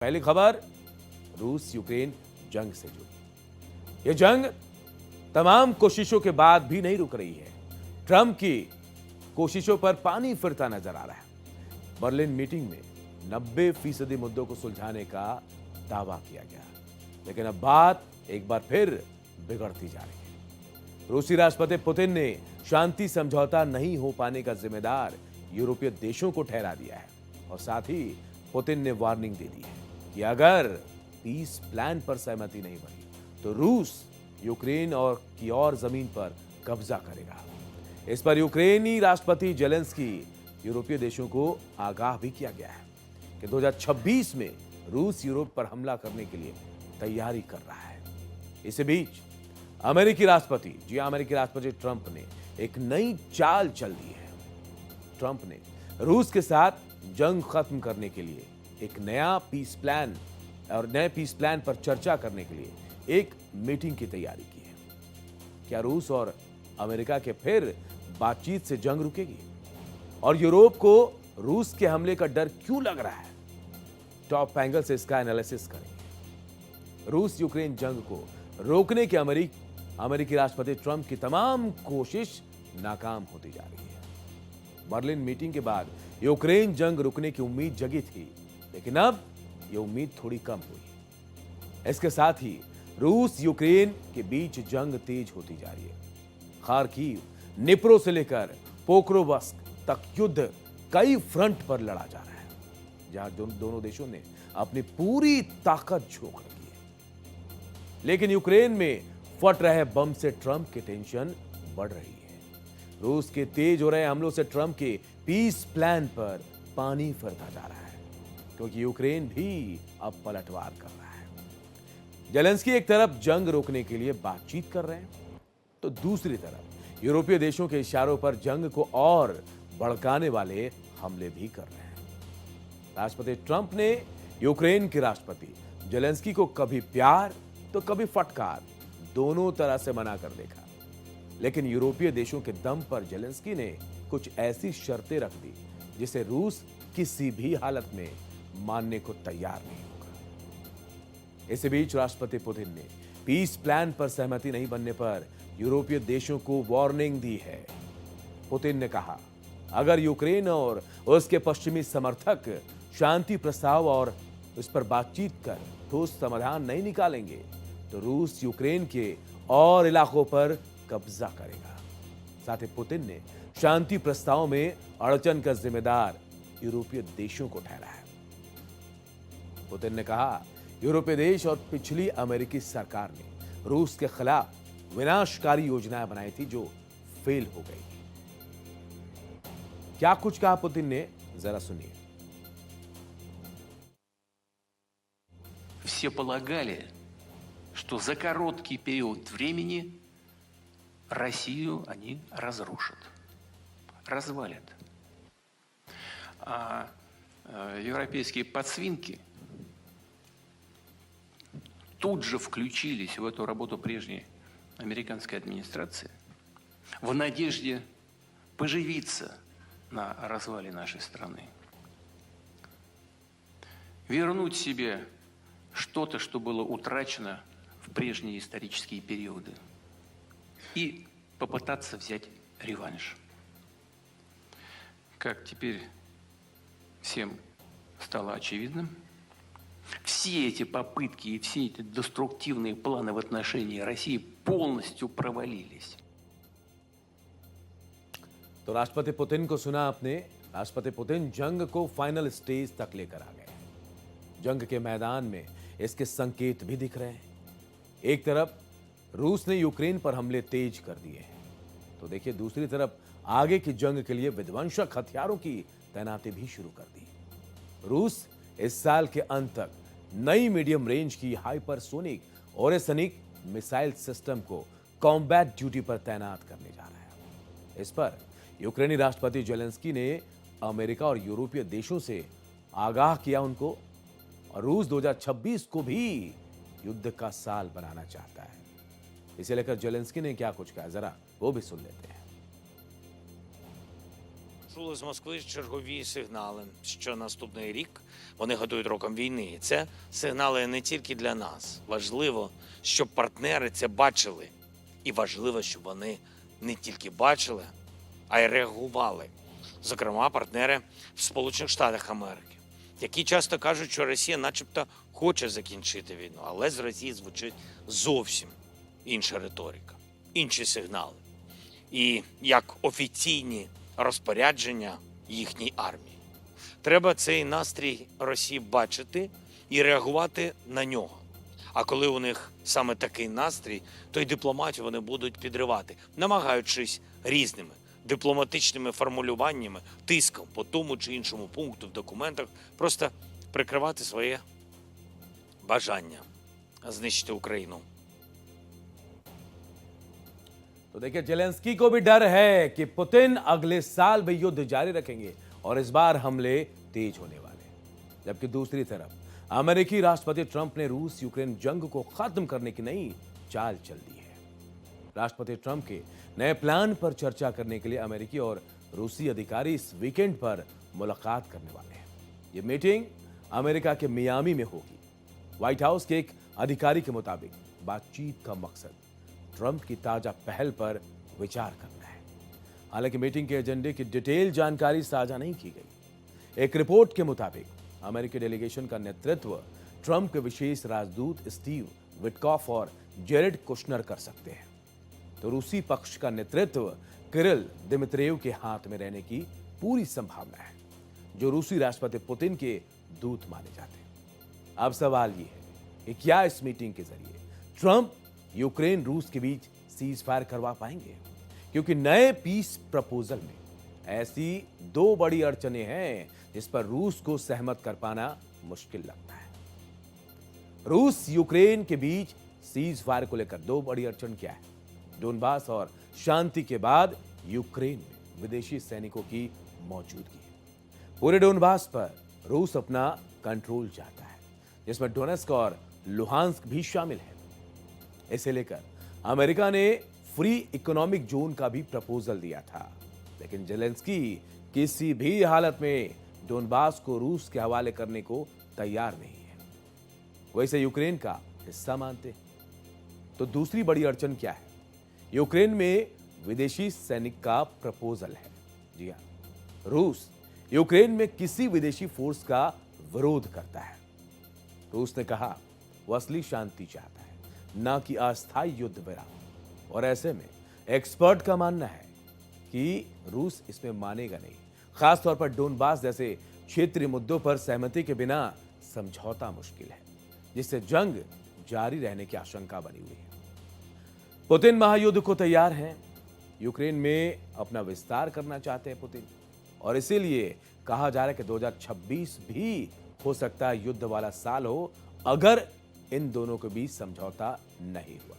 पहली खबर रूस यूक्रेन जंग से जुड़ी। यह जंग तमाम कोशिशों के बाद भी नहीं रुक रही है। ट्रंप की कोशिशों पर पानी फिरता नजर आ रहा है। बर्लिन मीटिंग में 90% मुद्दों को सुलझाने का दावा किया गया, लेकिन अब बात एक बार फिर बिगड़ती जा रही है। रूसी राष्ट्रपति पुतिन ने शांति समझौता नहीं हो पाने का जिम्मेदार यूरोपीय देशों को ठहरा दिया है और साथ ही पुतिन ने वार्निंग दे दी है कि अगर पीस प्लान पर सहमति नहीं बनी तो रूस यूक्रेन और जमीन पर कब्जा करेगा। इस पर यूक्रेनी राष्ट्रपति जेलेंस्की यूरोपीय देशों को आगाह भी किया गया है कि 2026 में रूस यूरोप पर हमला करने के लिए तैयारी कर रहा है। इसी बीच अमेरिकी राष्ट्रपति ट्रंप ने एक नई चाल चल दी है। ट्रंप ने रूस के साथ जंग खत्म करने के लिए एक नए पीस प्लान पर चर्चा करने के लिए एक मीटिंग की तैयारी की है। क्या रूस और अमेरिका के फिर बातचीत से जंग रुकेगी और यूरोप को रूस के हमले का डर क्यों लग रहा है? टॉप एंगल से इसका एनालिसिस करेंगे। रूस यूक्रेन जंग को रोकने के अमेरिकी राष्ट्रपति ट्रंप की तमाम कोशिश नाकाम होती जा रही है। बर्लिन मीटिंग के बाद यूक्रेन जंग रुकने की उम्मीद जगी थी, लेकिन अब यह उम्मीद थोड़ी कम हुई। इसके साथ ही रूस यूक्रेन के बीच जंग तेज होती जा रही है। खार्किव, निप्रो से लेकर पोक्रोवस्क तक युद्ध कई फ्रंट पर लड़ा जा रहा है, जहां दोनों देशों ने अपनी पूरी ताकत झोंक रखी है। लेकिन यूक्रेन में फट रहे बम से ट्रंप की टेंशन बढ़ रही है। रूस के तेज हो रहे हमलों से ट्रंप के पीस प्लान पर पानी फिरता जा रहा है, क्योंकि यूक्रेन भी अब पलटवार कर रहा है। जेलेंस्की एक तरफ जंग रोकने के लिए बातचीत कर रहे हैं, तो दूसरी तरफ यूरोपीय देशों के इशारों पर जंग को और भड़काने वाले हमले भी कर रहे हैं। राष्ट्रपति ट्रंप ने यूक्रेन के राष्ट्रपति जेलेंस्की को कभी प्यार तो कभी फटकार, दोनों तरह से मना कर देखा, लेकिन यूरोपीय देशों के दम पर जेलेंस्की ने कुछ ऐसी शर्तें रख दी जिसे रूस किसी भी हालत में मानने को तैयार नहीं होगा। इसी बीच राष्ट्रपति पुतिन ने पीस प्लान पर सहमति नहीं बनने पर यूरोपीय देशों को वार्निंग दी है। पुतिन ने कहा, अगर यूक्रेन और उसके पश्चिमी समर्थक शांति प्रस्ताव और उस पर बातचीत कर ठोस समाधान नहीं निकालेंगे तो रूस यूक्रेन के और इलाकों पर कब्जा करेगा। साथ ही पुतिन ने शांति प्रस्ताव में अड़चन का जिम्मेदार यूरोपीय देशों को ठहरा है। पुतिन ने कहा, यूरोपीय देश और पिछली अमेरिकी सरकार ने रूस के खिलाफ विनाशकारी योजनाएं बनाई थी जो फेल हो गई। क्या कुछ कहा पुतिन ने, जरा सुनिए। Все полагали, что за короткий период времени Россию они разрушат, развалят. А европейские подсвинки тут же включились в эту работу прежней американской администрации в надежде поживиться на развале нашей страны, вернуть себе что-то, что было утрачено в прежние исторические периоды, и попытаться взять реванш. Как теперь всем стало очевидным, все эти попытки и все эти деструктивные планы в отношении России полностью провалились. तो राष्ट्रपति पुतिन को सुना आपने। राष्ट्रपति पुतिन जंग को फाइनल स्टेज तक लेकर आ गए। जंग के मैदान में इसके संकेत भी दिख रहे हैं। एक तरफ रूस ने यूक्रेन पर हमले तेज कर दिए हैं, तो देखिए दूसरी तरफ आगे की जंग के लिए विध्वंसक हथियारों की तैनाती भी शुरू कर दी। रूस इस साल के अंत तक नई मीडियम रेंज की हाइपरसोनिक ओरेसनिक मिसाइल सिस्टम को कॉम्बैट ड्यूटी पर तैनात करने जा रहा है। इस पर यूक्रेनी राष्ट्रपति जेलेंस्की ने अमेरिका और यूरोपीय देशों से आगाह किया उनको, और रूस 2026 को भी युद्ध का साल बनाना चाहता है। इसे लेकर जेलेंस्की ने क्या कुछ कहा, जरा वो भी सुन लेते हैं। чули з Москви чергові сигнали, що наступний рік вони готують роком війни. І це сигнали не тільки для нас. Важливо, щоб партнери це бачили. І важливо, щоб вони не тільки бачили, а й реагували. Зокрема, партнери в Сполучених Штатах Америки, які часто кажуть, що Росія начебто хоче закінчити війну, але з Росії звучить зовсім інша риторика, інші сигнали. І як офіційні розпорядження їхній армії. Треба цей настрій Росії бачити і реагувати на нього. А коли у них саме такий настрій, то й дипломатію вони будуть підривати, намагаючись різними дипломатичними формулюваннями, тиском по тому чи іншому пункту в документах, просто прикривати своє бажання знищити Україну. तो देखिए, जेलेंस्की को भी डर है कि पुतिन अगले साल भी युद्ध जारी रखेंगे और इस बार हमले तेज होने वाले हैं। जबकि दूसरी तरफ अमेरिकी राष्ट्रपति ट्रंप ने रूस यूक्रेन जंग को खत्म करने की नई चाल चल दी है। राष्ट्रपति ट्रंप के नए प्लान पर चर्चा करने के लिए अमेरिकी और रूसी अधिकारी इस वीकेंड पर मुलाकात करने वाले हैं। ये मीटिंग अमेरिका के मियामी में होगी। व्हाइट हाउस के एक अधिकारी के मुताबिक बातचीत का मकसद ट्रंप की ताजा पहल पर विचार करना है। हालांकि मीटिंग के एजेंडे की डिटेल जानकारी साझा नहीं की गई। एक रिपोर्ट के मुताबिक अमेरिकी डेलीगेशन का नेतृत्व ट्रंप के विशेष राजदूत स्टीव विटकॉफ और जेरेड कुशनर कर सकते हैं, तो रूसी पक्ष का नेतृत्व किरिल दिमित्रियव के हाथ में रहने की पूरी संभावना है, जो रूसी राष्ट्रपति पुतिन के दूत माने जाते हैं। अब सवाल यह है कि क्या इस मीटिंग के जरिए ट्रंप यूक्रेन रूस के बीच सीज फायर करवा पाएंगे, क्योंकि नए पीस प्रपोजल में ऐसी दो बड़ी अड़चनें हैं जिस पर रूस को सहमत कर पाना मुश्किल लगता है। रूस यूक्रेन के बीच सीज फायर को लेकर दो बड़ी अड़चन क्या है? डोनबास और शांति के बाद यूक्रेन में विदेशी सैनिकों की मौजूदगी है। पूरे डोनबास पर रूस अपना कंट्रोल चाहता है, जिसमें डोनेस्क और लुहांस्क भी शामिल है। इसे लेकर अमेरिका ने फ्री इकोनॉमिक जोन का भी प्रपोजल दिया था, लेकिन जेलेंस्की किसी भी हालत में डोनबास को रूस के हवाले करने को तैयार नहीं है। वो इसे यूक्रेन का हिस्सा मानते हैं। तो दूसरी बड़ी अड़चन क्या है? यूक्रेन में विदेशी सैनिक का प्रपोजल है। जी हां, रूस यूक्रेन में किसी विदेशी फोर्स का विरोध करता है। रूस ने कहा वो असली शांति चाहता है, ना कि अस्थायी युद्ध विराम। और ऐसे में एक्सपर्ट का मानना है कि रूस इसमें मानेगा नहीं। खासतौर पर डोनबास जैसे क्षेत्रीय मुद्दों पर सहमति के बिना समझौता मुश्किल है, जिससे जंग जारी रहने की आशंका बनी हुई है। पुतिन महायुद्ध को तैयार हैं। यूक्रेन में अपना विस्तार करना चाहते हैं पुतिन, और इसीलिए कहा जा रहा है कि 2026 भी हो सकता है युद्ध वाला साल हो, अगर इन दोनों के बीच समझौता नहीं हुआ।